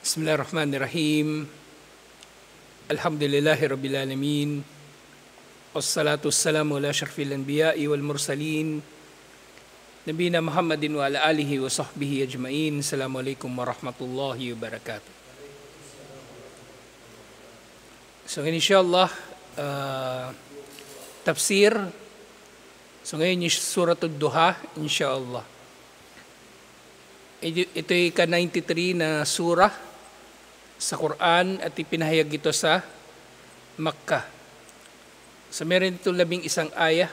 Bismillahirrahmanirrahim. Alhamdulillahi Rabbil Alamin. Wassalatu wassalamu ala asyrafil anbiya'i wal mursalin. Nabiyina Muhammadin wa ala alihi wa sahbihi ajma'in. Assalamualaikum warahmatullahi wabarakatuh. So insyaAllah, tafsir. So ngayon yung Suratul Duha, insyaAllah. Ito ay ka-93 na surah sa Quran at ipinahayag ito sa Makkah. So meron ito 11 ayah.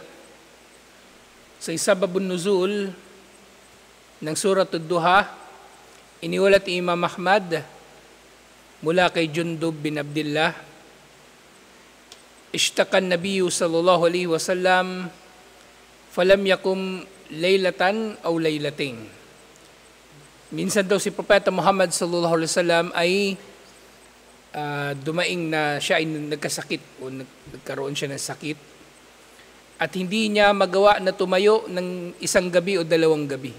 Sa sababun nuzul ng Suratul Duha, iniulat ni Imam Ahmad mula kay Jundub bin Abdullah, ishtakan Nabiyyu sallallahu alaihi wasallam falam yakum laylatan aw laylatin. Minsan daw si Propeta Muhammad sallallahu alaihi wasallam ay dumaing na siya ay nagkasakit o nagkaroon siya ng sakit at hindi niya magawa na tumayo ng isang gabi o dalawang gabi.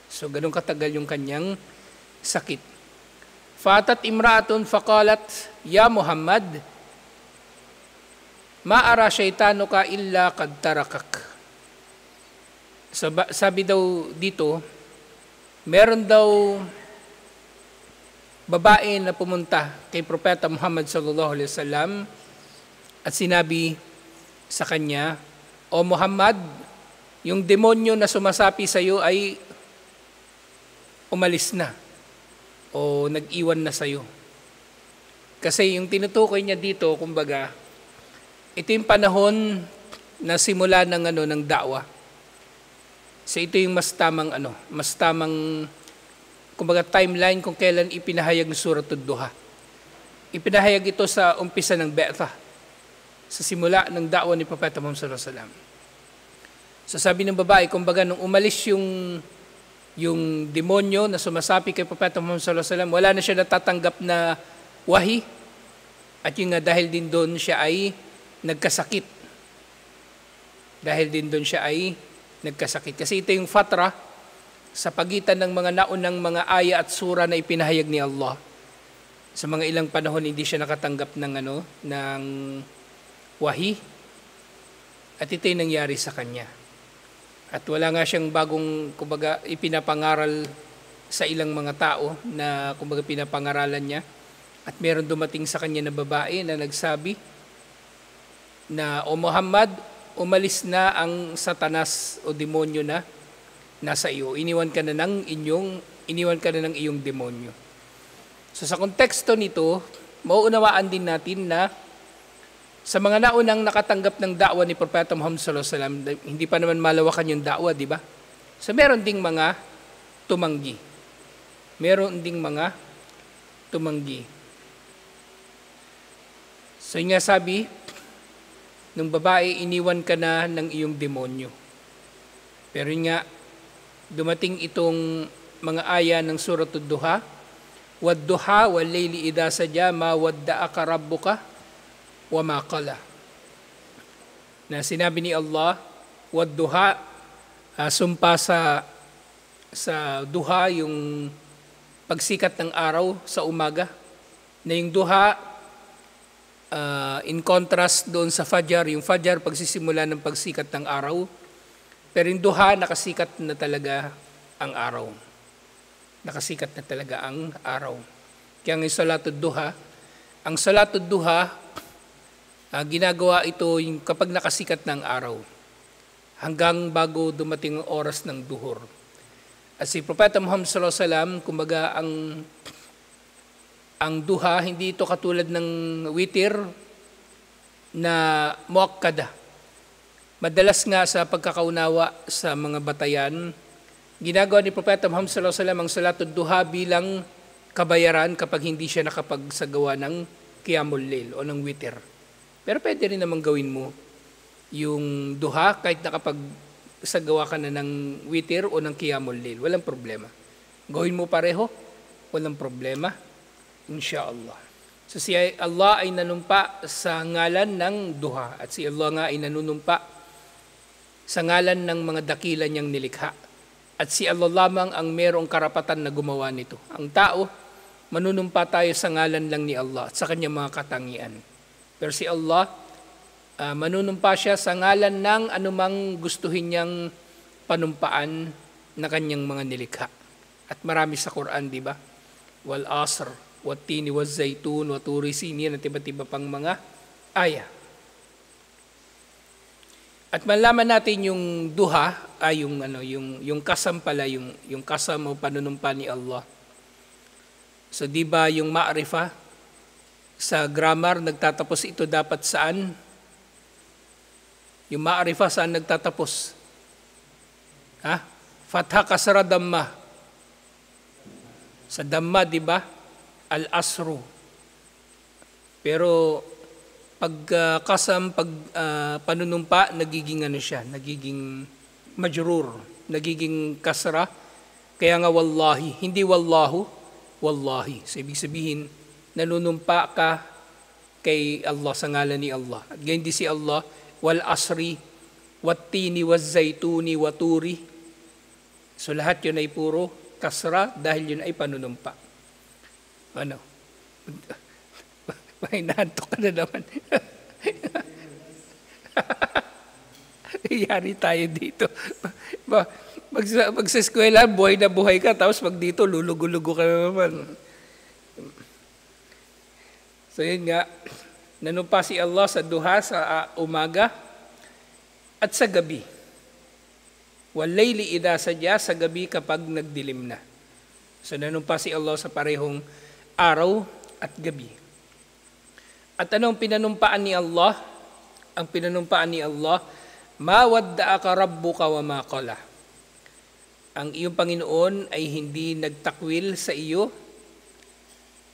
So ganun katagal yung kanyang sakit. Fatat imra'atun faqalat, "Ya Muhammad, ma ara shaytanuka illa qad tarakak." So, sabi daw dito, meron daw babae na pumunta kay Propeta Muhammad sallallahu alaihi wasallam at sinabi sa kanya, "O Muhammad, yung demonyo na sumasapi sa iyo ay umalis na o nag-iwan na sa iyo." Kasi yung tinutukoy niya dito, kumbaga, ito yung panahon na simula ng da'wa. So ito yung mas tamang kumbaga timeline kung kailan ipinahayag ng Suratul Duha. Ipinahayag ito sa umpisa ng Be'tha, sa simula ng da'wa ni Propeta Muhammad sallallahu alaihi wasallam. So sabi ng babae, kumbaga nung umalis yung demonyo na sumasapi kay Propeta Muhammad sallallahu alaihi wasallam, wala na siya natatanggap na wahi, at yun nga dahil din doon siya ay nagkasakit. Kasi ito yung fatra sa pagitan ng mga naunang mga aya at sura na ipinahayag ni Allah. Sa mga ilang panahon hindi siya nakatanggap ng wahi, at ito yung nangyari sa kanya. At wala nga siyang bagong kumbaga ipinapangaral sa ilang mga tao na kumbaga pinapangaralan niya. At meron dumating sa kanya na babae na nagsabi na, "O Muhammad, umalis na ang satanas o demonyo na nasa iyo. Iniwan ka na ng iyong demonyo." So sa konteksto nito, mauunawaan din natin na sa mga naunang nakatanggap ng da'wa ni Propeta Muhammad sallallahu alaihi wasallam, hindi pa naman malawakan yung da'wa, di ba? So meron ding mga tumanggi. So yung nga sabi nung babae, iniwan ka na ng iyong demonyo. Pero yun nga, dumating itong mga aya ng Suratul Duha, "Wad-duha wal-layli idha saja ma wadda'aka rabbuka wa ma qala." Na sinabi ni Allah, wad-duha, sumpa sa duha, yung pagsikat ng araw sa umaga. Na yung duha, in contrast doon sa Fajar, yung Fajar pagsisimula ng pagsikat ng araw. Pero yung duha, nakasikat na talaga ang araw. Kaya ang Salatul Duha, ginagawa ito yung kapag nakasikat ng araw, hanggang bago dumating ang oras ng duhur. At si Propeta Muhammad sallallahu alaihi wasallam, kumbaga ang duha, hindi ito katulad ng witir na muakkada. Madalas nga sa pagkakaunawa sa mga batayan, ginagawa ni Propeta Muhammad sallallahu alaihi wasallam ang Salatul Duha bilang kabayaran kapag hindi siya nakapagsagawa ng Qiyamul Lail o ng witir. Pero pwede rin naman gawin mo yung duha kahit nakapagsagawa ka na ng witir o ng Qiyamul Lail. Walang problema. Gawin mo pareho, walang problema, insyaAllah. So si Allah ay nanumpa sa ngalan ng duha, at si Allah nga ay nanunumpa sa ngalan ng mga dakila niyang nilikha. At si Allah lamang ang merong karapatan na gumawa nito. Ang tao, manunumpa tayo sa ngalan lang ni Allah at sa kanyang mga katangian. Pero si Allah, manunumpa siya sa ngalan ng anumang gustuhin niyang panumpaan na kanyang mga nilikha. At marami sa Quran, di ba? Wal asr, wat tini, wal zaytun, wat turi sinin, at iba't iba pang mga aya. At malaman natin yung duha, yung kasam pala, yung kasam o panunumpa ni Allah. So di ba yung ma'rifa sa grammar nagtatapos ito dapat saan? Yung ma'rifa saan nagtatapos? Fatha kasra damma. Sa damma, di ba? Al-asru. Pero pag kasam, pag panunumpa, nagiging nagiging majrur, nagiging kasra. Kaya nga wallahi, hindi wallahu, wallahi. So ibig sabihin, nanunumpa ka kay Allah sa ngalan ni Allah. At ganyan din si Allah, wal asri, wat tini, waz zaytuni, waturi. So lahat yun ay puro kasra dahil yun ay panunumpa. May naantok ka na naman. Yari tayo dito. Magsaskwela, buhay na buhay ka, tapos pag dito, lulugo-lugo ka na naman. So yun nga, nanumpa si Allah sa duha sa umaga at sa gabi. Walayli idha sadya, sa gabi kapag nagdilim na. So nanumpa si Allah sa parehong araw at gabi. At anong pinanumpaan ni Allah? Ang pinanumpaan ni Allah, ma wadda'aka rabbuka wa ma qala. Ang iyong Panginoon ay hindi nagtakwil sa iyo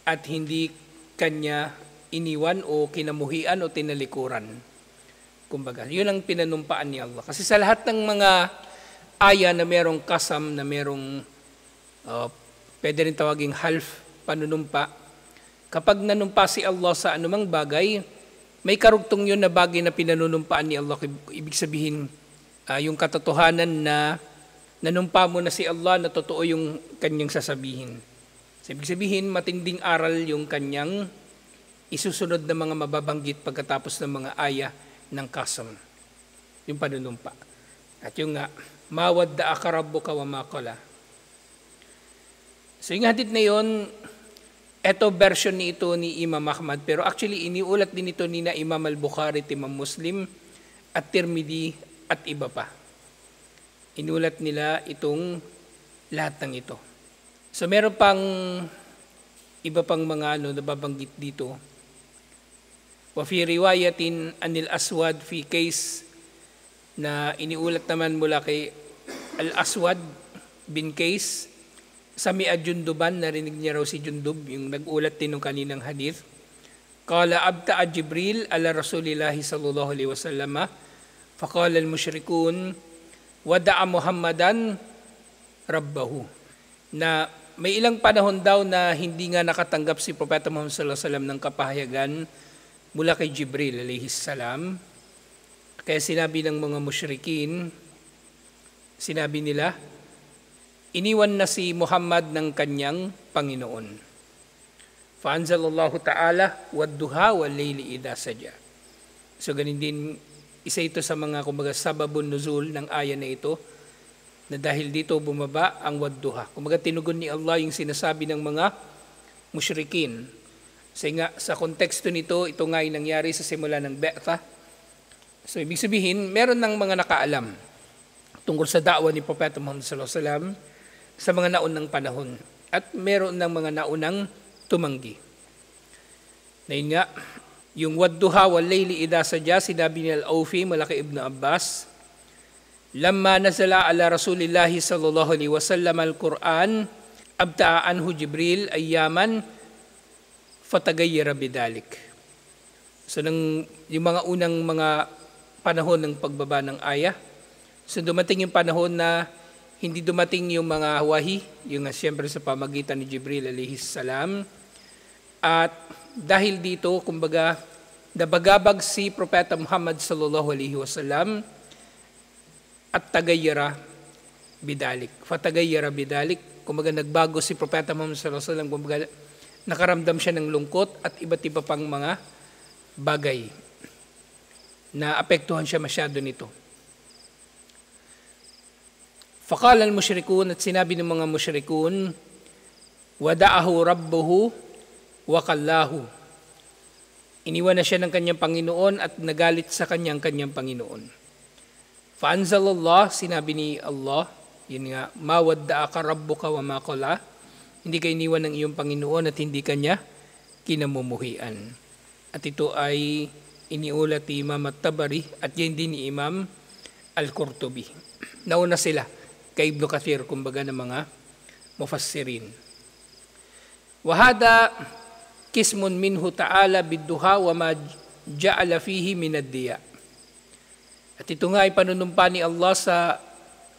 at hindi kanya iniwan o kinamuhian o tinalikuran. Kumbaga, yun ang pinanumpaan ni Allah. Kasi sa lahat ng mga aya na merong kasam, na merong pwede rin tawaging half panunumpa, kapag nanumpa si Allah sa anumang bagay, may karugtong yun na bagay na pinanunumpaan ni Allah. Ibig sabihin, yung katotohanan na nanumpa mo na si Allah na totoo yung kanyang sasabihin. So, ibig sabihin, matinding aral yung kanyang isusunod na mga mababanggit pagkatapos ng mga aya ng kasam. Yung panunumpa. At yung nga, ma wadda'aka rabbuka wa ma qala. So yung hadith na yun, eto version ni ito ni Imam Ahmad, pero actually iniulat din ito ni na Imam al-Bukhari, Imam Muslim, at Tirmidhi, at iba pa. Inulat nila itong lahat ng ito. So meron pang iba pang mga nababanggit dito. Wa fi riwayatin anil Aswad fi case na iniulat naman mula kay Al-Aswad bin Qais, Sami'a Junduban, narinig niya raw si Jundub, yung nag-ulat din ng kaninang hadith. Qala abta'a Jibril ala Rasulillahi sallallahu alaihi wasallam, faqala al-musyrikun, wada'a Muhammadan rabbahu. Na may ilang panahon daw na hindi nga nakatanggap si Propeta Muhammad sallallahu alaihi wasallam ng kapahayagan mula kay Jibril alaihi salam. Kaya sinabi ng mga musyrikin, sinabi nila, iniwan na si Muhammad ng kanyang Panginoon. Fa'anzalallahu ta'ala, wadduha wal layli idha sadya. So ganun din, isa ito sa mga kumbaga sababun nuzul ng aya na ito, na dahil dito bumaba ang wadduha. Kumbaga tinugon ni Allah yung sinasabi ng mga musyrikin. Sa konteksto nito, ito nga ay nangyari sa simula ng Be'tha. So, ibig sabihin, meron ng mga nakaalam tungkol sa da'wa ni Propeta Muhammad sallallahu alaihi wasallam sa mga naunang panahon. At meron ng mga naunang tumanggi. Na yun nga, yung wadduha wal layli idha sadya, sinabi ni Al-Awfi, malaki Ibn Abbas, lamma nazala ala Rasulillahi sallallahu alaihi wasallam al-Quran, abta'a anhu Jibril ayyaman, fatagayyara bidalik. So, yung mga unang mga panahon ng pagbaba ng aya. So dumating yung panahon na hindi dumating yung mga wahi, yung siyempre sa pamagitan ni Jibril alayhis salam. At dahil dito, kumbaga, nabagabag si Propeta Muhammad sallallahu alaihi wasallam at tagayyara bidalik. Fatagayyara bidalik, kumbaga nagbago si Propeta Muhammad sallallahu alaihi wasallam, kumbaga nakaramdam siya ng lungkot at iba't iba pang mga bagay na apektuhan siya masyado nito. Faqala al-musyrikun, at sinabi ng mga musyrikun, wada'ahu rabbuhu wa kallahu. Iniwan na siya ng kanyang Panginoon at nagalit sa kanyang Panginoon. Fa'anzalallah, sinabi ni Allah, yun nga, ma wadda'aka rabbuka wa ma qala. Hindi ka iniwan ng iyong Panginoon at hindi kanya kinamumuhian. At ito ay iniulat ni Imam at-Tabari at yun din ni Imam al-Qurtubi. Nauna sila kay Ibn Kathir, kumbaga ng mga mufassirin. Wahada kismun minhu ta'ala bidduha wa ma ja'ala fihi minad-diya. At ito nga ay panunumpa ni Allah sa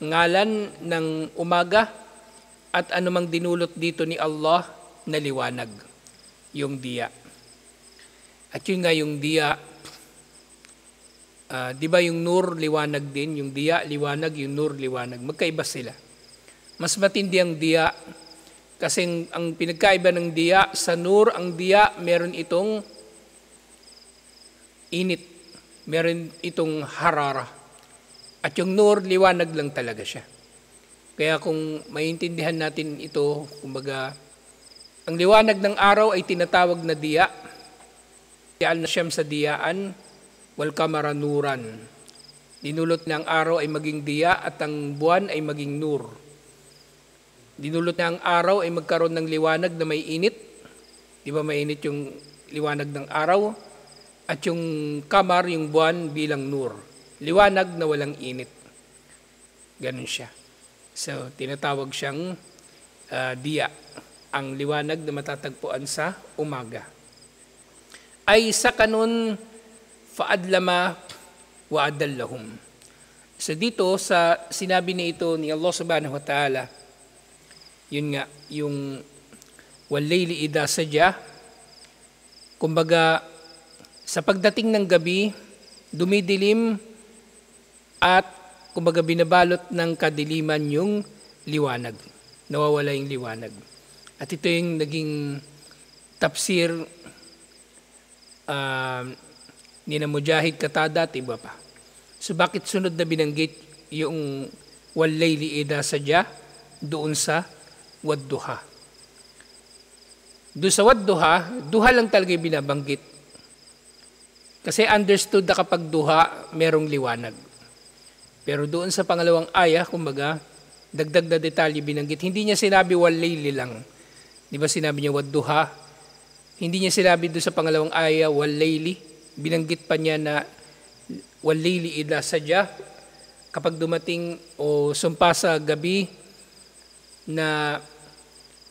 ngalan ng umaga at anumang dinulot dito ni Allah na liwanag, yung diya. At yun nga yung diya, di ba yung nur, liwanag din, yung diya, liwanag, yung nur, liwanag. Magkaiba sila. Mas matindi ang diya kasi ang pinagkaiba ng diya, sa nur, ang diya, meron itong init, meron itong harara. At yung nur, liwanag lang talaga siya. Kaya kung maintindihan natin ito, kumbaga, ang liwanag ng araw ay tinatawag na diya. Diyaan na siyam sa diyaan, wal kamara nuran. Dinulot na ang araw ay maging diya at ang buwan ay maging nur. Dinulot na ang araw ay magkaroon ng liwanag na may init. Di ba mainit yung liwanag ng araw? At yung kamar, yung buwan bilang nur. Liwanag na walang init. Ganun siya. So, tinatawag siyang diya. Ang liwanag na matatagpuan sa umaga. Ay sa kanun fa'adlama wa adallahum. So dito sa sinabi ni ito ni Allah subhanahu wa ta'ala, yun nga, yung wallayli idha saja, kumbaga sa pagdating ng gabi, dumidilim at kumbaga binabalot ng kadiliman yung liwanag. Nawawala yung liwanag. At ito yung naging tafsir ni na Mujahid Qatada at iba pa. So bakit sunod na binanggit yung wallayli idha saja doon sa wadduha? Doon sa wadduha, duha lang talaga yung binabanggit. Kasi understood na kapag duha, merong liwanag. Pero doon sa pangalawang aya, kumbaga, dagdag na detalye binanggit. Hindi niya sinabi wallayli lang. Di ba sinabi niya wadduha? Hindi niya sinabi doon sa pangalawang aya wallayli. Binanggit pa niya na wallayli idha saja kapag dumating o sumpa sa gabi na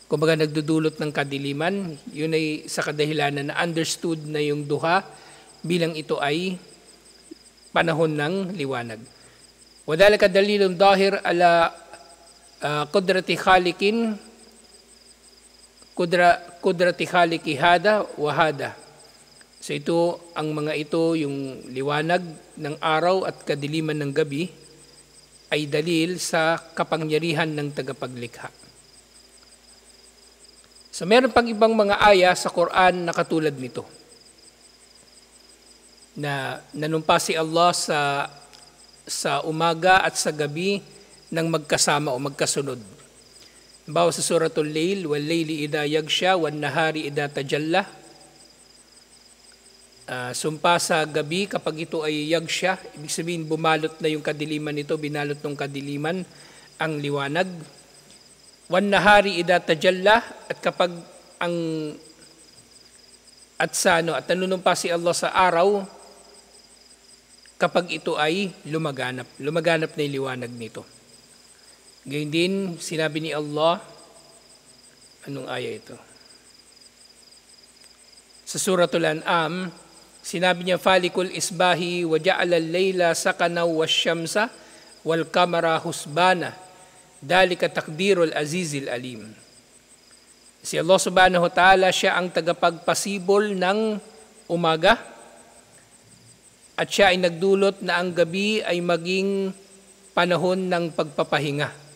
kumbaga nagdudulot ng kadiliman, yun ay sa kadahilanan na understood na yung duha bilang ito ay panahon ng liwanag. Wadhalika dalilun dahir ala qudrati khaliqin kudrati khaliki hada wa hada. So ito, ang mga ito, yung liwanag ng araw at kadiliman ng gabi, ay dalil sa kapangyarihan ng tagapaglikha. So meron pang ibang mga aya sa Quran na katulad nito, na nanumpa si Allah sa umaga at sa gabi ng magkasama o magkasunod. Bawa sa suratul Layl, wal layli idha yagsha, wan nahari idha tajalla. Sumpa sa gabi kapag ito ay yagsha, ibig sabihin bumalot na yung kadiliman nito, binalot ng kadiliman ang liwanag. Wan nahari idha tajalla, at kapag at nanunumpa si Allah sa araw kapag ito ay lumaganap na yung liwanag nito. Gayun din sinabi ni Allah, anong aya ito? Sa suratul An'am, sinabi niya, falikul isbahi wa ja'ala al-layla sakana wasyamsa wal kamara husbana dalika takdirul azizil alim. Si Allah subhanahu wa ta'ala, siya ang tagapagpasibol ng umaga at siya ay nagdulot na ang gabi ay maging panahon ng pagpapahinga.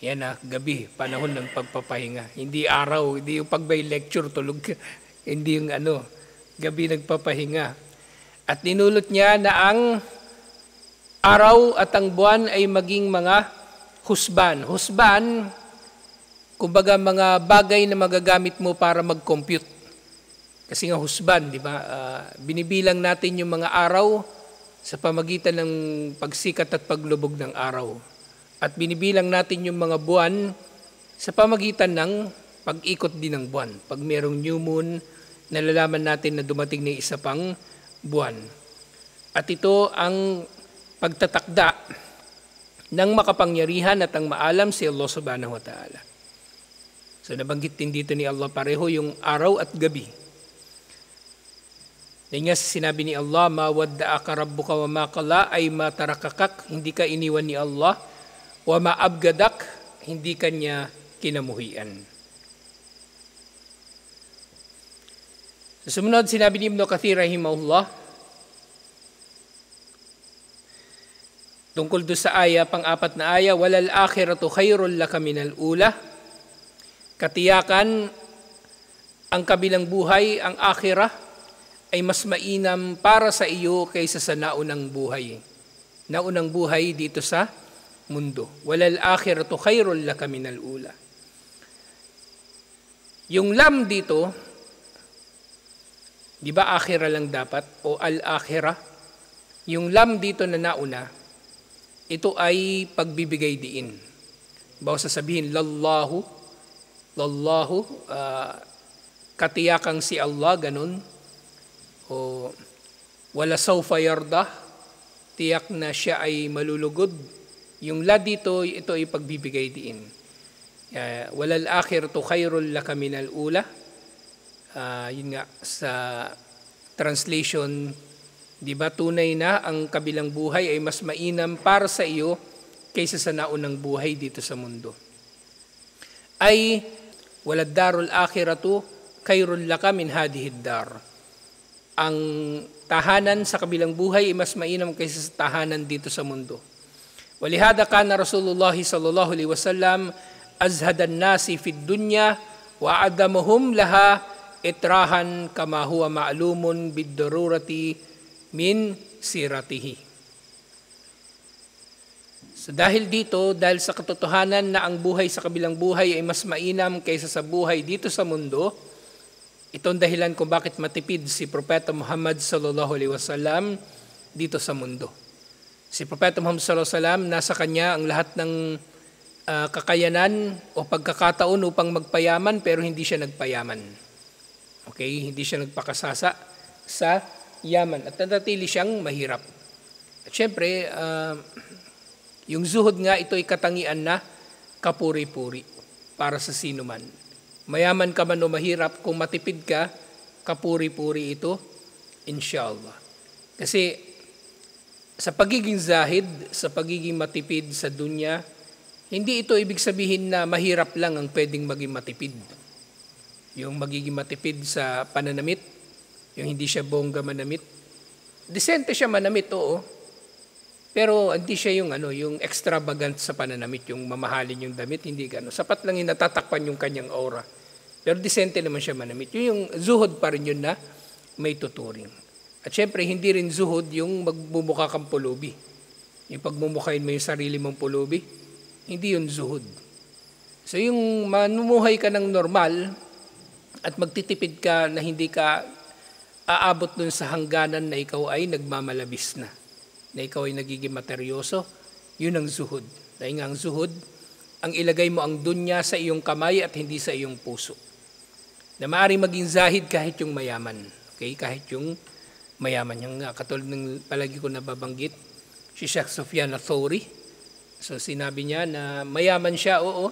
Yan na, gabi, panahon ng pagpapahinga. Hindi araw, hindi yung pag may lecture, tulog ka. Hindi yung gabi nagpapahinga. At ninulot niya na ang araw at ang buwan ay maging mga husban. Husban, kumbaga mga bagay na magagamit mo para mag-compute. Kasi nga husban, di ba? Binibilang natin yung mga araw sa pamagitan ng pagsikat at paglubog ng araw. At binibilang natin yung mga buwan sa pamagitan ng pag-ikot din ng buwan. Pag merong new moon, nalalaman natin na dumating na isa pang buwan. At ito ang pagtatakda ng makapangyarihan at ang maalam si Allah subhanahu wa ta'ala. So nabanggit din dito ni Allah pareho yung araw at gabi. Dahil nga sinabi ni Allah, ma wadda'aka rabbuka wa ma qala, ay matarakakak, hindi ka iniwan ni Allah, wa maabgadak, hindi kanya kinamuhian. Sa sumunod, sinabi ni Ibn Kathir rahimahullah, tungkol doon sa aya, pang-apat na aya, walal akhiratu khairul laka minal ula, katiyakan, ang kabilang buhay, ang akhirah, ay mas mainam para sa iyo kaysa sa naunang buhay. Naunang buhay dito sa mundo. Walal akhiratu khairul laka minal ula. Yung lam dito, di ba akhira lang dapat o al-akhira? Yung lam dito na nauna, ito ay pagbibigay diin. Bawa sasabihin, lallahu, katiyakang si Allah, ganun. O wala sawfa yarda, tiyak na siya ay malulugod. Yung la dito, ito ay pagbibigay diin. Walal akhiratu khairul laka minal ula. Yun nga, sa translation, di ba tunay na ang kabilang buhay ay mas mainam para sa iyo kaysa sa naunang buhay dito sa mundo. Ay, walad darul akhiratu khairul laka min hadihid dar. Ang tahanan sa kabilang buhay ay mas mainam kaysa sa tahanan dito sa mundo. Walihada kana Rasulullah sallallahu alaihi wasallam azhadan nasi fid dunya wa adamuhum laha itrahan kama huwa ma'lumun bid-darurati min siratihi. So dahil dito, dahil sa katotohanan na ang buhay sa kabilang buhay ay mas mainam kaysa sa buhay dito sa mundo, itong dahilan kung bakit matipid si Propeta Muhammad sallallahu alaihi wasallam dito sa mundo. Si Propeta Muhammad sallallahu alaihi wasallam, nasa kanya ang lahat ng kakayanan o pagkakataon upang magpayaman, pero hindi siya nagpayaman. Okay, hindi siya nagpakasasa sa yaman at nanatili siyang mahirap. At syempre, yung zuhud nga, ito ay katangian na kapuri-puri para sa sino man. Mayaman ka man o mahirap, kung matipid ka, kapuri-puri ito, inshallah. Kasi sa pagiging zahid, sa pagiging matipid sa dunya, hindi ito ibig sabihin na mahirap lang ang pwedeng maging matipid. Yung magiging matipid sa pananamit, yung hindi siya bongga manamit. Decente siya manamit, oo. Pero hindi siya yung extravagant sa pananamit, yung mamahalin yung damit, hindi gano'n. Sapat lang yung natatakpan yung kanyang aura. Pero decente naman siya manamit. Yung zuhud pa rin yun na may tuturing. At syempre, hindi rin zuhud yung magmumukha kang pulubi. Yung pagmumukhain mo yung sarili mong pulubi, hindi yun zuhud. So yung manumuhay ka ng normal at magtitipid ka na hindi ka aabot dun sa hangganan na ikaw ay nagmamalabis na ikaw ay nagiging materyoso, yun ang zuhud. Dahil nga ang zuhud, ang ilagay mo ang dunya sa iyong kamay at hindi sa iyong puso. Na maaaring maging zahid kahit yung mayaman. Okay? Kahit yung mayaman. Yung katulad ng palagi ko nababanggit, si Sheikh Sufyan al-Thawri. So sinabi niya na mayaman siya, oo,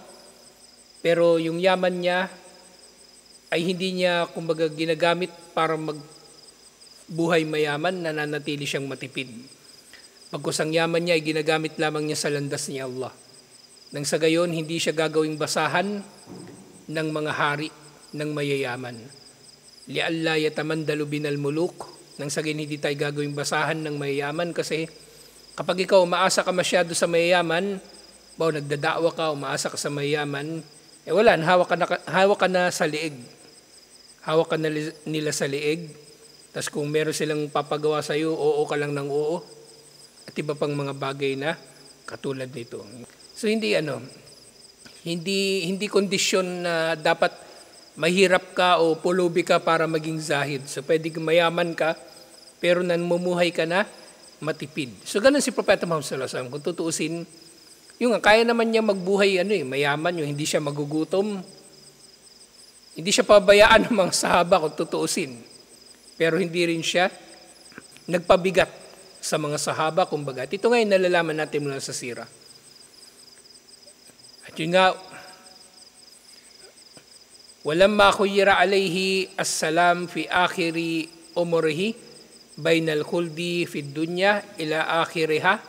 pero yung yaman niya ay hindi niya kumbaga ginagamit para magbuhay mayaman, nananatili siyang matipid. Pagkus ang yaman niya ay ginagamit lamang niya sa landas ni Allah. Nang sa gayon, hindi siya gagawing basahan ng mga hari ng mayayaman. Li'alla yatamandalu binal muluk. Nang sa gayon, hindi tayo gagawing basahan ng mayayaman kasi kapag ikaw umaasa ka masyado sa mayayaman, Bawa nagdadaawa ka, umaasa ka sa mayaman, wala, hawak ka na sa liig. Hawak ka na nila sa liig. Tapos kung meron silang papagawa sa iyo, oo ka lang ng oo. At iba pang mga bagay na katulad nito. So hindi kondisyon na dapat mahirap ka o pulubi ka para maging zahid. So pwede mayaman ka, pero namumuhay ka na matipid. So ganun si Propeta Muhammad sallallahu alaihi wasallam. Kung tutuusin, kaya naman niya magbuhay, mayaman, hindi siya magugutom. Hindi siya pabayaan ng mga sahaba kung tutuusin. Pero hindi rin siya nagpabigat sa mga sahaba, kumbaga. At ito ngayon nalalaman natin mula sa sira. At yun nga, walamma khuyira alayhi as-salam fi akhiri umurihi bainal khuldi fi dunya ila akhiriha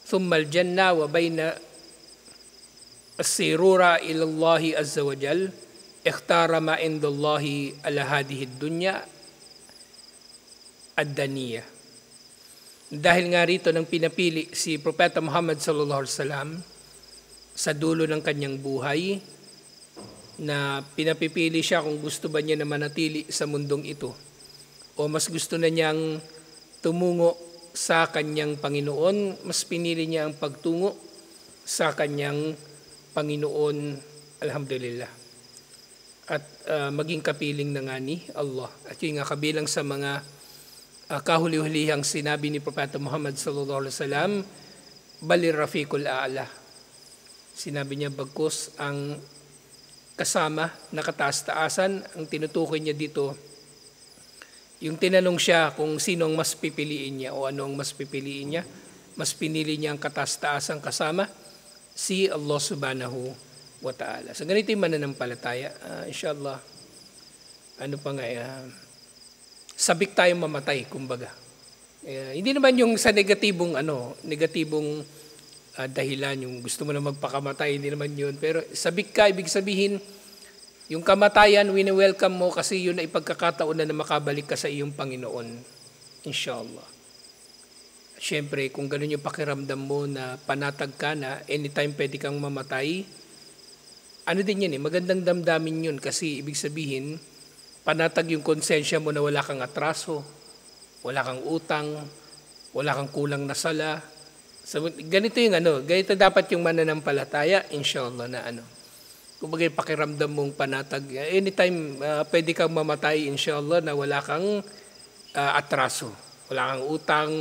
thumma al-janna wa baina as-sirura ila Allah azza wa jal ikhtara ma indallahi ala hadhihi ad-dunya ad-daniyah. Dahil nga rito nang pinapili si Propeta Muhammad sallallahu alaihi wasallam sa dulo ng kanyang buhay, na pinapipili siya kung gusto ba niya na manatili sa mundong ito o mas gusto na niyang tumungo sa kanyang Panginoon, mas pinili niya ang pagtungo sa kanyang Panginoon, alhamdulillah, at maging kapiling na nga ni Allah. At yun nga kabilang sa mga kahuli-hulihang sinabi ni Propeta Muhammad sallallahu alaihi wasallam, balir rafiqul a'la. Sinabi niya, bagkus ang kasama na kataas-taasan, ang tinutukoy niya dito, yung tinanong siya kung sino ang mas pipiliin niya o ano ang mas pipiliin niya, mas pinili niya ang kataas-taasang kasama, si Allah subhanahu wa ta'ala. So ganito yung mananampalataya. Inshallah, sabik tayong mamatay, kumbaga. Hindi naman yung sa negatibong dahilan, yung gusto mo na magpakamatay, hindi naman yun. Pero sabik ka, ibig sabihin, yung kamatayan, wini-welcome mo kasi yun ay pagkakataon na makabalik ka sa iyong Panginoon. Inshallah. Siyempre, kung ganun yung pakiramdam mo na panatag ka na anytime pwede kang mamatay, din yan magandang damdamin yun kasi ibig sabihin, panatag yung konsensya mo na wala kang atraso, wala kang utang, wala kang kulang na sala. So, ganito ganito dapat yung mananampalataya, inshallah na kumbaga pakiramdam mong panatag. Anytime pwede kang mamatay, inshallah, na wala kang atraso, wala kang utang,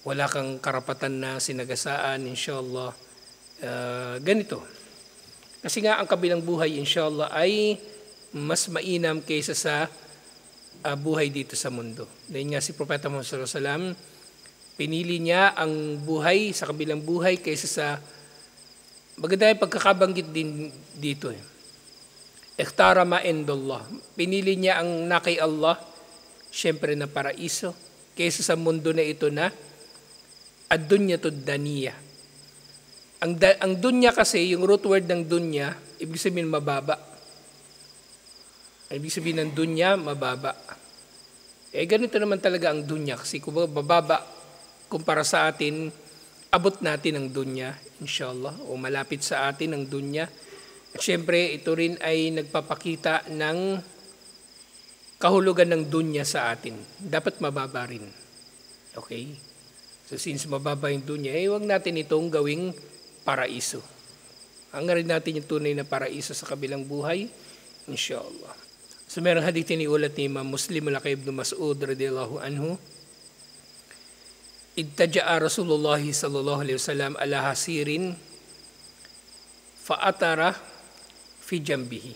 wala kang karapatan na sinagasaan, inshallah. Ganito. Kasi nga ang kabilang buhay, inshallah, ay mas mainam kaysa sa buhay dito sa mundo. Dahil nga si Propeta Muhammad sallallahu alaihi wasallam, pinili niya ang buhay sa kabilang buhay kaysa sa maganda yung pagkakabanggit din dito. Ikhtara ma indallah. Pinili niya ang nakay Allah, syempre na paraiso, kaysa sa mundo na ito na ad-dunyatud-daniyah. Ang dunya kasi, yung root word ng dunya, ibig sabihin mababa. Ibig sabihin ng dunya, mababa. Ganito naman talaga ang dunya kasi kung mababa kumpara sa atin, abot natin ang dunya, inshallah, o malapit sa atin ang dunya. At syempre, ito rin ay nagpapakita ng kahulugan ng dunya sa atin. Dapat mababa rin. Okay? So since mababa yung dunya, huwag natin itong gawing paraiso. Hangarin natin yung tunay na paraiso sa kabilang buhay, inshallah. So merong hadith ni ulat ni Imam Muslim Laqay ibn Mas'ud radiyallahu anhu, idtaja'a Rasulullah sallallahu alaihi wasallam ala hasirin fa'atara fi jambihi.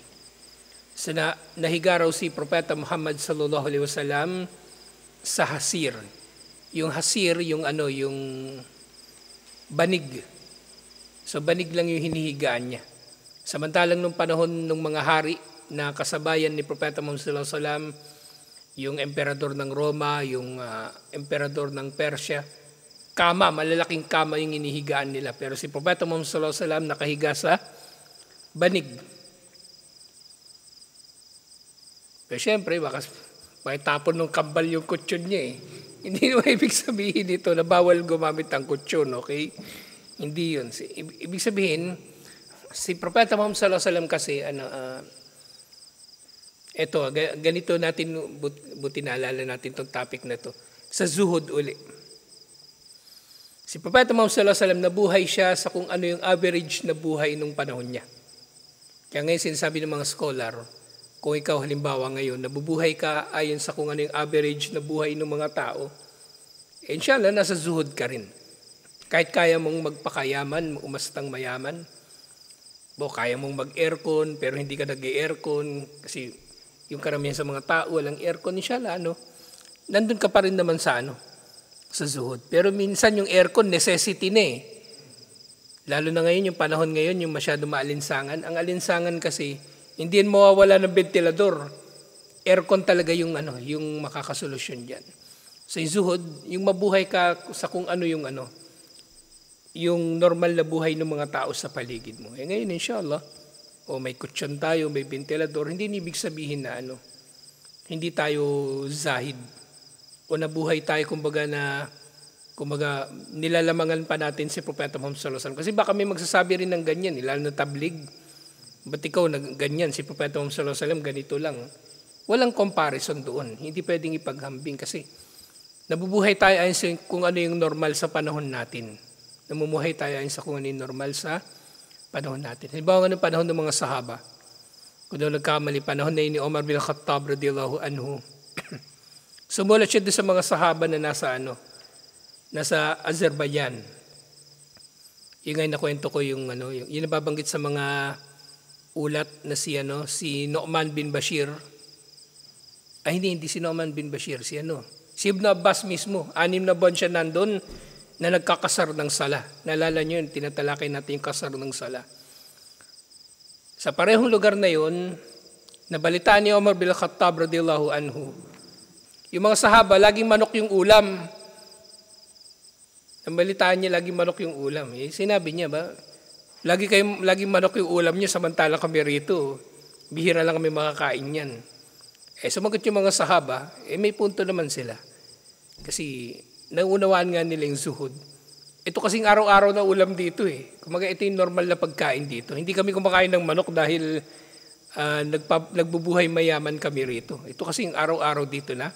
So nahiga raw si Propeta Muhammad sallallahu alaihi wasallam sa hasir. Yung hasir, yung banig. So banig lang yung hinihigaan niya. Samantalang nung panahon ng mga hari na kasabayan ni Propeta Muhammad sallallahu alaihi wasallam, yung emperador ng Roma, yung emperador ng Persia, malalaking kama yung inihigaan nila. Pero si Propeta Muhammad sallallahu alaihi wasallam nakahiga sa banig. Pero syempre, baka tapon ng kambal yung kutsyon niya . Hindi naman ibig sabihin ito na bawal gumamit ang kutsyon, okay? Hindi yun. Ibig sabihin, si Propeta Muhammad sallallahu alaihi wasallam kasi, ganito natin, buti naalala natin itong topic na to. Sa zuhud uli. Si Propeta Muhammad sallallahu alaihi wasallam, nabuhay siya sa kung ano yung average na buhay nung panahon niya. Kaya ngayon sinasabi ng mga scholar, kung ikaw halimbawa ngayon, nabubuhay ka ayon sa kung ano yung average na buhay ng mga tao, inshallah, nasa zuhud ka rin. Kahit kaya mong magpakayaman, umastang mayaman, kaya mong mag-aircon, pero hindi ka nag-aircon, kasi yung karamihan sa mga tao, walang aircon, inshallah, nandun ka pa rin naman sa sa zuhud. Pero minsan yung aircon, necessity na eh. Lalo na ngayon, yung panahon ngayon, yung masyado maalinsangan. Ang alinsangan kasi, hindi yan mawawala ng ventilador. Aircon talaga yung makakasolusyon dyan. So yung zuhud, yung mabuhay ka sa kung ano yung normal na buhay ng mga tao sa paligid mo. Ngayon, inshallah, may kutsyon tayo, may ventilador, hindi ibig sabihin na hindi tayo zahid. O nabuhay tayo, kumbaga nilalamangan pa natin si Propeta Muhammad sallallahu alaihi wasallam. Kasi baka may magsasabi rin ng ganyan, lalo na tablig. Ba't ikaw ganyan, si Propeta Muhammad sallallahu alaihi wasallam ganito lang. Walang comparison doon. Hindi pwedeng ipaghambing kasi nabubuhay tayo ayon sa kung ano yung normal sa panahon natin. Namumuhay tayo ayon sa kung ano yung normal sa panahon natin. Halimbawa ng panahon ng mga sahaba. Kung daw nagkamali, panahon na ni Omar bin Khattab radiyallahu anhu. Sumulat siya doon sa mga sahaba na nasa Azerbaijan. Yung ngayon nakwento ko yung nababanggit sa mga ulat na si Nu'man bin Bashir. Hindi si Nu'man bin Bashir, si Ibn Abbas mismo. 6 na buwan siya nandun na nagkakasar ng sala. Naalala nyo yun, tinatalakay natin yung kasar ng sala. Sa parehong lugar na yun, nabalitaan ni Omar bin Khattab radiyallahu anhu, yung mga sahaba, laging manok yung ulam. Nabalitaan niya, laging manok yung ulam. Sinabi niya ba, laging manok yung ulam niyo, samantalang kami rito. Bihira lang kami makakain yan. Sumagot yung mga sahaba, may punto naman sila. Kasi naunawaan nga nila yung zuhud. Ito kasing araw-araw na ulam dito eh. Kumaga ito yung normal na pagkain dito. Hindi kami kumakain ng manok dahil nagbubuhay mayaman kami rito. Ito kasing araw-araw dito na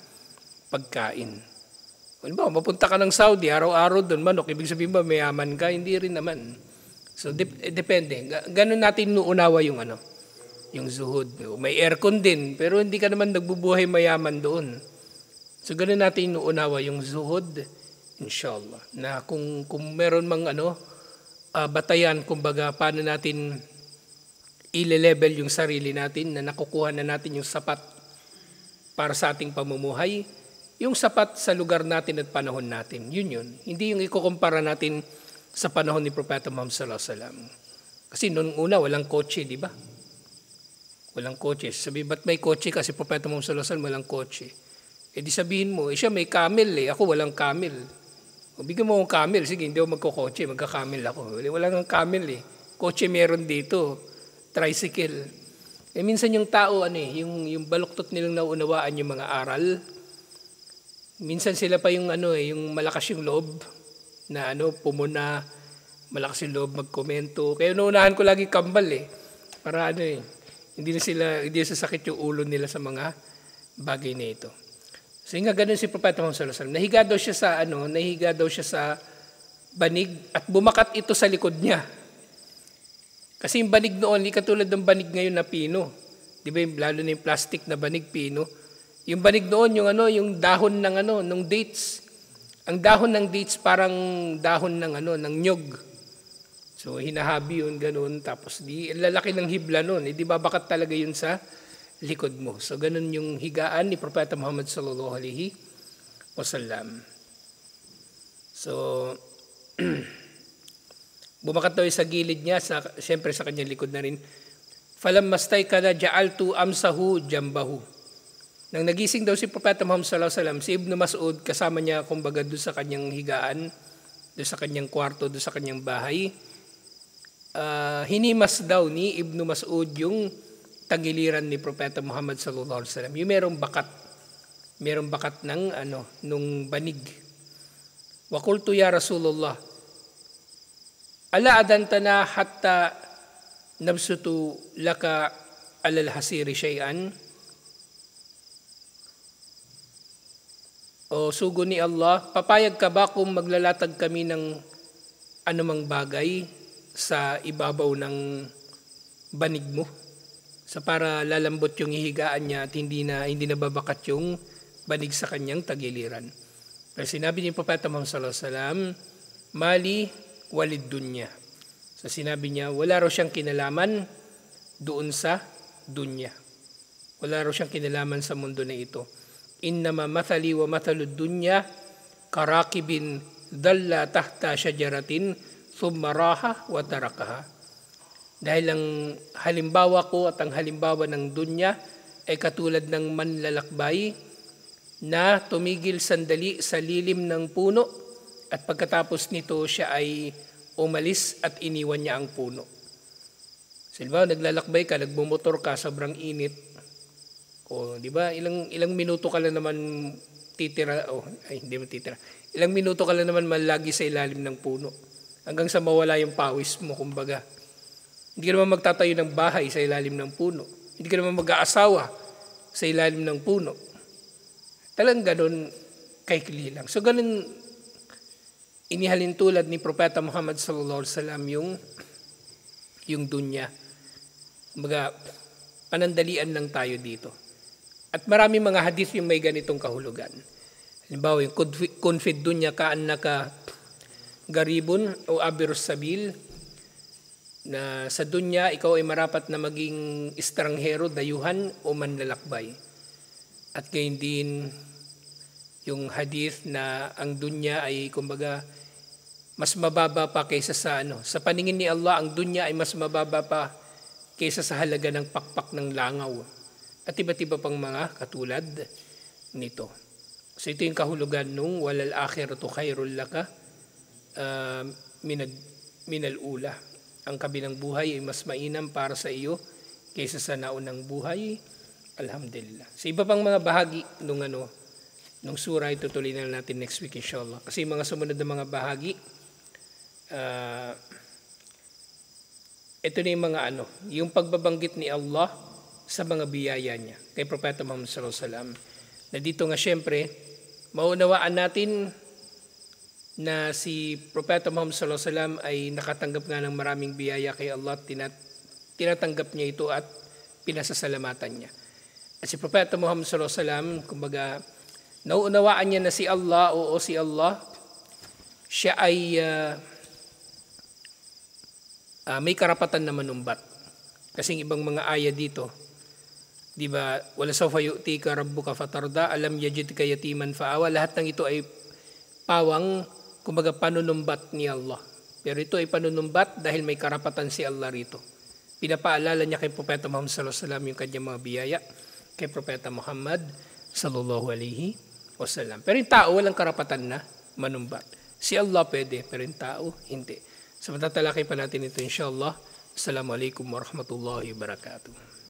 pagkain. Halimbawa, mapunta ka ng Saudi, araw-araw doon, manok, ibig sabihin ba mayaman ka? Hindi rin naman. So, depende. Ganun natin nuunawa yung yung zuhud. May aircon din, pero hindi ka naman nagbubuhay mayaman doon. So, ganun natin nuunawa yung zuhud, inshallah. Na kung meron mang batayan, kumbaga, paano natin i-level yung sarili natin, na nakukuha na natin yung sapat para sa ating pamumuhay, yung sapat sa lugar natin at panahon natin. Yun. Hindi yung ikukumpara natin sa panahon ni Propeta Muhammad sallallahu alaihi wasallam. Kasi noong una, walang kotse, di ba? Walang kotse. Sabi, ba't may kotse ka? Si Propeta Muhammad sallallahu alaihi wasallam walang kotse. Di sabihin mo, siya may camel ako walang camel. Bigyan mo akong camel, sige, hindi ako magkokotse, magka-camel ako. Walang camel Kotse meron dito, tricycle. Minsan yung tao, yung baluktot nilang naunawaan yung mga aral. Minsan sila pa yung yung malakas yung loob na pumuna, malakas yung loob magkomento. Kaya naunahan ko lagi kambal para hindi sasakit yung ulo nila sa mga bagay na ito. So nga ganun si Propeta Muhammad sallallahu alaihi wasallam. Nahiga daw siya sa banig at bumakat ito sa likod niya. Kasi yung banig noon, katulad ng banig ngayon na pino. Di ba lalo na yung plastic na banig pino. Yung banig noon, yung dahon ng dates. Ang dahon ng dates parang dahon ng nyog. So hinahabi yun, ganun. Tapos lalaki ng hibla noon. Di ba bakat talaga yun sa likod mo. So ganun yung higaan ni Propeta Muhammad sallallahu alaihi wasallam. So bumakat daw sa gilid niya, siyempre sa kanyang likod na rin. Falamastay kada ja'altu amsahu jambahu. Nang nagising daw si Propeta Muhammad sallallahu alaihi wasallam, si Ibn Mas'ud kasama niya kumbaga doon sa kanyang higaan, doon sa kanyang kwarto, doon sa kanyang bahay. Hinimas daw ni Ibn Mas'ud yung tagiliran ni Propeta Muhammad sallallahu alaihi wasallam. Yung merong bakat ng nung banig. Wa qultu ya Rasulullah, ala adantana hatta nabsutu laka alal hasiri syai'an. O sugo ni Allah, papayag ka ba kung maglalatag kami ng anumang bagay sa ibabaw ng banig mo? Sa para lalambot yung hihigaan niya at hindi na babakat yung banig sa kanyang tagiliran. Pero sinabi ni Propeta Muhammad sallallahu alaihi wasallam, mali walid dunya. So sinabi niya, wala raw siyang kinalaman doon sa dunya. Wala raw siyang kinalaman sa mundo na ito. Innama mathali wa mathalud dunya karakibin dalla tahta syajaratin thumma raha wa tarakaha. Dahil ang halimbawa ko at ang halimbawa ng dunya ay katulad ng manlalakbay na tumigil sandali sa lilim ng puno at pagkatapos nito siya ay umalis at iniwan niya ang puno. Silba, naglalakbay ka, nagbumotor ka, sobrang init. O, di ba? Ilang minuto ka lang naman titira, hindi mo titira. Ilang minuto ka lang naman malagi sa ilalim ng puno. Hanggang sa mawala yung pawis mo, kumbaga. Hindi ka naman magtatayo ng bahay sa ilalim ng puno. Hindi ka naman mag-aasawa sa ilalim ng puno. Talagang ganun kaikli lang. So ganun inihalin tulad ni Propeta Muhammad sallallahu alaihi wasallam yung dunya. Kumbaga, panandalian lang tayo dito. At marami mga hadith yung may ganitong kahulugan. Halimbawa, yung kunfid dunya ka'annaka garibun o abirus sabil, na sa dunya ikaw ay marapat na maging estranghero, dayuhan o manlalakbay. At gayon din yung hadith na ang dunya ay kumbaga mas mababa pa kaysa sa paningin ni Allah, ang dunya ay mas mababa pa kaysa sa halaga ng pakpak ng langaw. At iba't iba pang mga katulad nito. So ito yung kahulugan nung walal akhiratu khairul laka minal ula. Ang kabilang buhay ay mas mainam para sa iyo kaysa sa naunang buhay. Alhamdulillah. Sa iba pang mga bahagi nung surah, itutuloy na natin next week inshallah. Kasi mga sumunod na mga bahagi, ito na yung mga yung pagbabanggit ni Allah sa mga biyaya niya kay Propeta Muhammad sallallahu alaihi wasallam. Na dito nga syempre, maunawaan natin na si Propeta Muhammad sallallahu alaihi wasallam ay nakatanggap nga ng maraming biyaya kay Allah, tinatanggap niya ito at pinasasalamatan niya. At si Propeta Muhammad sallallahu alaihi wasallam, kumbaga, nauunawaan niya na si Allah, si Allah, siya ay may karapatan na manumbat. Kasi ibang mga aya dito, di ba, wala sawfa yu'tika rabbuka fatarda, alam yajidka yatiman fa'awa, lahat ng ito ay pawang, kumbaga panunumbat ni Allah. Pero ito ay panunumbat dahil may karapatan si Allah rito. Pinapaalala niya kay Propeta Muhammad sallallahu alaihi wasallam yung kanyang mga biyaya kay Propeta Muhammad sallallahu alaihi wasallam. Pero yung tao walang karapatan na manumbat. Si Allah pwede, pero yung tao hindi. So matatalakay pa natin ito inshallah. Assalamualaikum warahmatullahi wabarakatuh.